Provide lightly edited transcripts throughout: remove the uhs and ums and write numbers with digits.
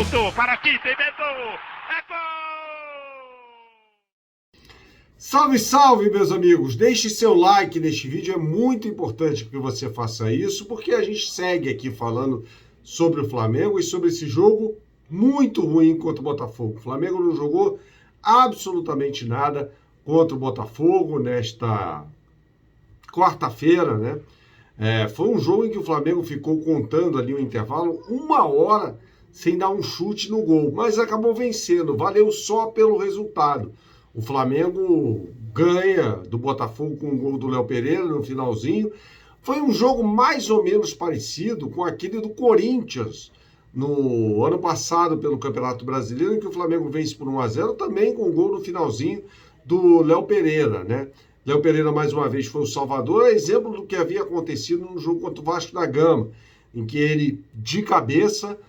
Voltou para aqui, inventou. É gol! Salve, salve, meus amigos! Deixe seu like neste vídeo, é muito importante que você faça isso, porque a gente segue aqui falando sobre o Flamengo e sobre esse jogo muito ruim contra o Botafogo. O Flamengo não jogou absolutamente nada contra o Botafogo nesta quarta-feira, né? Foi um jogo em que o Flamengo ficou contando ali o intervalo 1 hora sem dar um chute no gol, mas acabou vencendo, valeu só pelo resultado. O Flamengo ganha do Botafogo com o gol do Léo Pereira no finalzinho. Foi um jogo mais ou menos parecido com aquele do Corinthians no ano passado pelo Campeonato Brasileiro, em que o Flamengo vence por 1-0, também com o gol no finalzinho do Léo Pereira, né? Léo Pereira, mais uma vez, foi o salvador, exemplo do que havia acontecido no jogo contra o Vasco da Gama, em que ele, de cabeça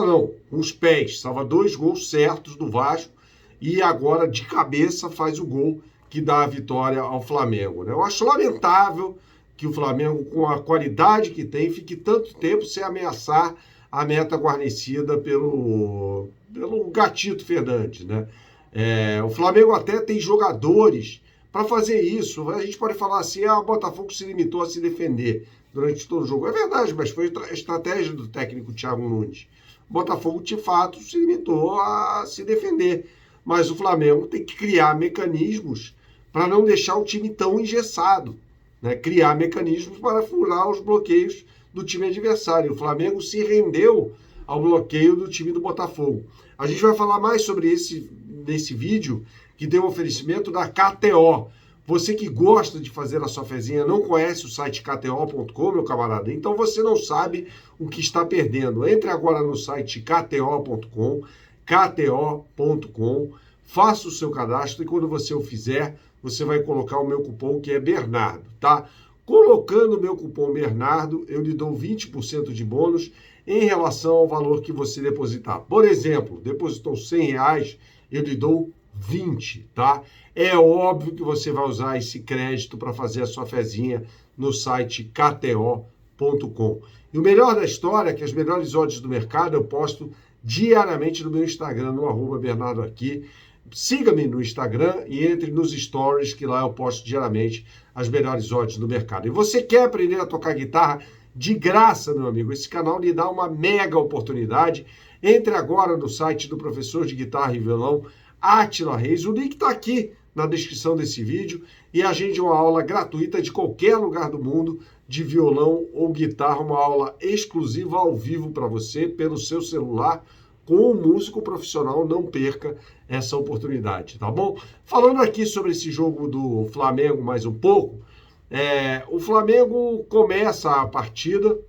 não, com os pés, salva 2 gols certos do Vasco, e agora, de cabeça, faz o gol que dá a vitória ao Flamengo, né? Eu acho lamentável que o Flamengo, com a qualidade que tem, fique tanto tempo sem ameaçar a meta guarnecida pelo Gatito Fernandes, né? O Flamengo até tem jogadores para fazer isso. A gente pode falar assim, o Botafogo se limitou a se defender durante todo o jogo. É verdade, mas foi a estratégia do técnico Thiago Nunes. O Botafogo, de fato, se limitou a se defender. Mas o Flamengo tem que criar mecanismos para não deixar o time tão engessado, né? Criar mecanismos para furar os bloqueios do time adversário. O Flamengo se rendeu ao bloqueio do time do Botafogo. A gente vai falar mais sobre nesse vídeo, que tem um oferecimento da KTO. Você que gosta de fazer a sua fezinha, não conhece o site kto.com, meu camarada, então você não sabe o que está perdendo. Entre agora no site kto.com, faça o seu cadastro e quando você o fizer, você vai colocar o meu cupom que é Bernardo, tá? Colocando o meu cupom Bernardo, eu lhe dou 20% de bônus em relação ao valor que você depositar. Por exemplo, depositou R$100, eu lhe dou 20, tá? É óbvio que você vai usar esse crédito para fazer a sua fezinha no site kto.com. E o melhor da história é que as melhores odds do mercado eu posto diariamente no meu Instagram, no @BernardoAqui. Siga-me no Instagram e entre nos stories, que lá eu posto diariamente as melhores odds do mercado. E você quer aprender a tocar guitarra de graça, meu amigo? Esse canal lhe dá uma mega oportunidade. Entre agora no site do professor de guitarra e violão, Átila Reis. O link está aqui na descrição desse vídeo e agende uma aula gratuita de qualquer lugar do mundo de violão ou guitarra, uma aula exclusiva ao vivo para você pelo seu celular com um músico profissional. Não perca essa oportunidade, tá bom? Falando aqui sobre esse jogo do Flamengo mais um pouco, o Flamengo começa a partida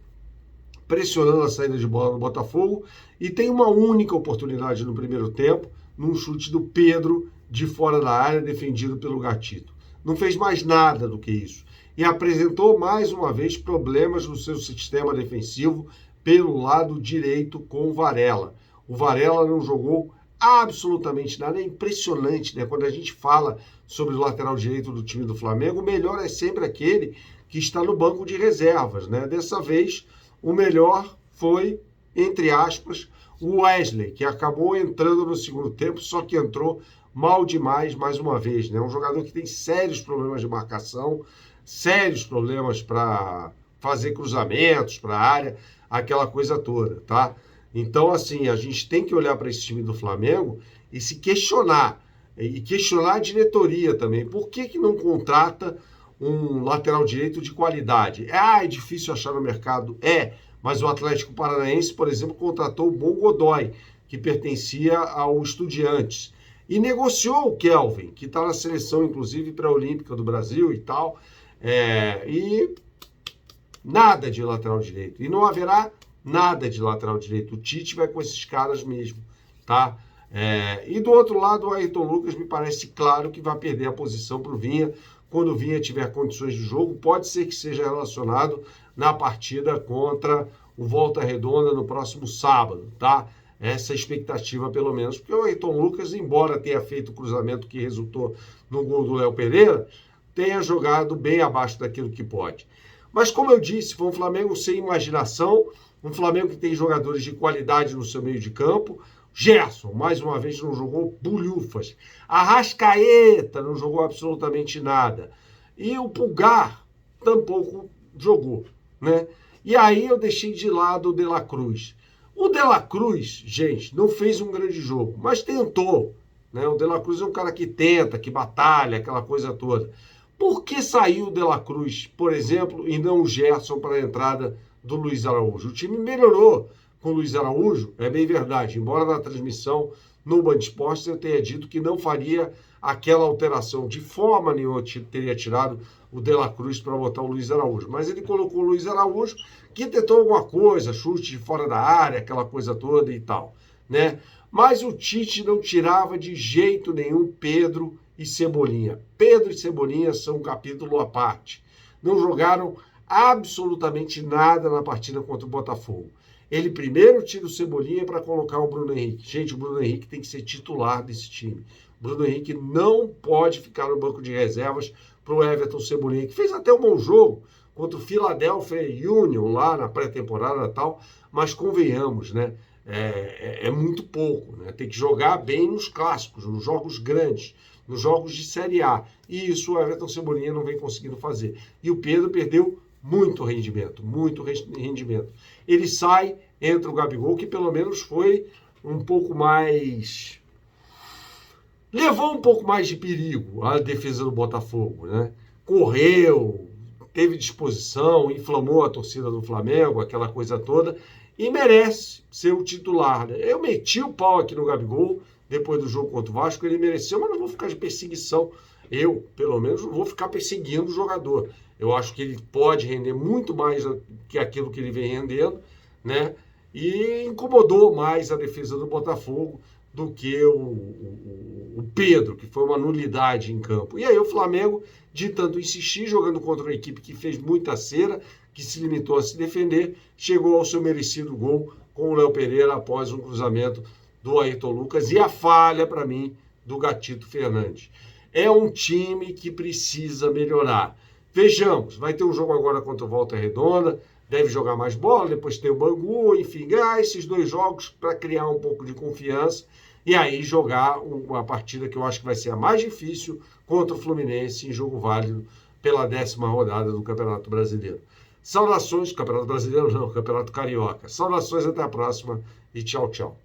pressionando a saída de bola do Botafogo e tem uma única oportunidade no primeiro tempo, num chute do Pedro de fora da área, defendido pelo Gatito. Não fez mais nada do que isso. E apresentou mais uma vez problemas no seu sistema defensivo pelo lado direito com o Varela. O Varela não jogou absolutamente nada. É impressionante, né? Quando a gente fala sobre o lateral direito do time do Flamengo, o melhor é sempre aquele que está no banco de reservas, né? Dessa vez, o melhor foi, entre aspas, o Wesley, que acabou entrando no segundo tempo, só que entrou mal demais mais uma vez, né? Um jogador que tem sérios problemas de marcação, sérios problemas para fazer cruzamentos para a área, aquela coisa toda, tá? Então, assim, a gente tem que olhar para esse time do Flamengo e se questionar, e questionar a diretoria também. Por que não contrata um lateral direito de qualidade? É difícil achar no mercado? Mas o Atlético Paranaense, por exemplo, contratou o Bom Godoy, que pertencia ao Estudiantes, e negociou o Kelvin, que está na seleção, inclusive, pré-olímpica do Brasil e tal, e nada de lateral direito. E não haverá nada de lateral direito. O Tite vai com esses caras mesmo, tá? E do outro lado, o Ayrton Lucas me parece claro que vai perder a posição para o Vinha. Quando o Vinha tiver condições de jogo, pode ser que seja relacionado na partida contra o Volta Redonda no próximo sábado, tá? Essa é a expectativa, pelo menos, porque o Ayrton Lucas, embora tenha feito o cruzamento que resultou no gol do Léo Pereira, tenha jogado bem abaixo daquilo que pode. Mas, como eu disse, foi um Flamengo sem imaginação, Um Flamengo que tem jogadores de qualidade no seu meio de campo. Gerson, mais uma vez, não jogou bulhufas. Arrascaeta não jogou absolutamente nada. E o Pulgar tampouco jogou, né? E aí eu deixei de lado o De La Cruz. O De La Cruz, gente, não fez um grande jogo, mas tentou, né? O De La Cruz é um cara que tenta, que batalha, aquela coisa toda. Por que saiu o De La Cruz, por exemplo, e não o Gerson para a entrada do Luiz Araújo? O time melhorou com o Luiz Araújo, é bem verdade, embora na transmissão no Band Esportes eu tenha dito que não faria aquela alteração, de forma nenhuma teria tirado o De La Cruz para botar o Luiz Araújo, mas ele colocou o Luiz Araújo, que tentou alguma coisa, chute de fora da área, aquela coisa toda e tal, né? Mas o Tite não tirava de jeito nenhum Pedro e Cebolinha. Pedro e Cebolinha são um capítulo à parte. Não jogaram absolutamente nada na partida contra o Botafogo. Ele primeiro tira o Cebolinha para colocar o Bruno Henrique. Gente, o Bruno Henrique tem que ser titular desse time. O Bruno Henrique não pode ficar no banco de reservas para o Everton Cebolinha, que fez até um bom jogo contra o Philadelphia Union lá na pré-temporada e tal, mas convenhamos, né? É muito pouco, né? Tem que jogar bem nos clássicos, nos jogos grandes, nos jogos de Série A. E isso o Everton Cebolinha não vem conseguindo fazer. E o Pedro perdeu muito rendimento, muito rendimento. Ele sai, entra o Gabigol, que pelo menos foi um pouco mais... levou um pouco mais de perigo a defesa do Botafogo, né? Correu, teve disposição, inflamou a torcida do Flamengo, aquela coisa toda, e merece ser o titular, né? Eu meti o pau aqui no Gabigol, depois do jogo contra o Vasco, ele mereceu, mas não vou ficar de perseguição. Eu, pelo menos, não vou ficar perseguindo o jogador. Eu acho que ele pode render muito mais que aquilo que ele vem rendendo, né? E incomodou mais a defesa do Botafogo do que o Pedro, que foi uma nulidade em campo. E aí o Flamengo, de tanto insistir, jogando contra uma equipe que fez muita cera, que se limitou a se defender, chegou ao seu merecido gol com o Léo Pereira após um cruzamento do Ayrton Lucas e a falha, para mim, do Gatito Fernandes. É um time que precisa melhorar. Vejamos, vai ter um jogo agora contra o Volta Redonda, deve jogar mais bola, depois tem o Bangu, enfim, ganhar esses 2 jogos para criar um pouco de confiança e aí jogar uma partida que eu acho que vai ser a mais difícil contra o Fluminense em jogo válido pela 10ª rodada do Campeonato Brasileiro. Saudações, Campeonato Brasileiro não, Campeonato Carioca. Saudações, até a próxima e tchau, tchau.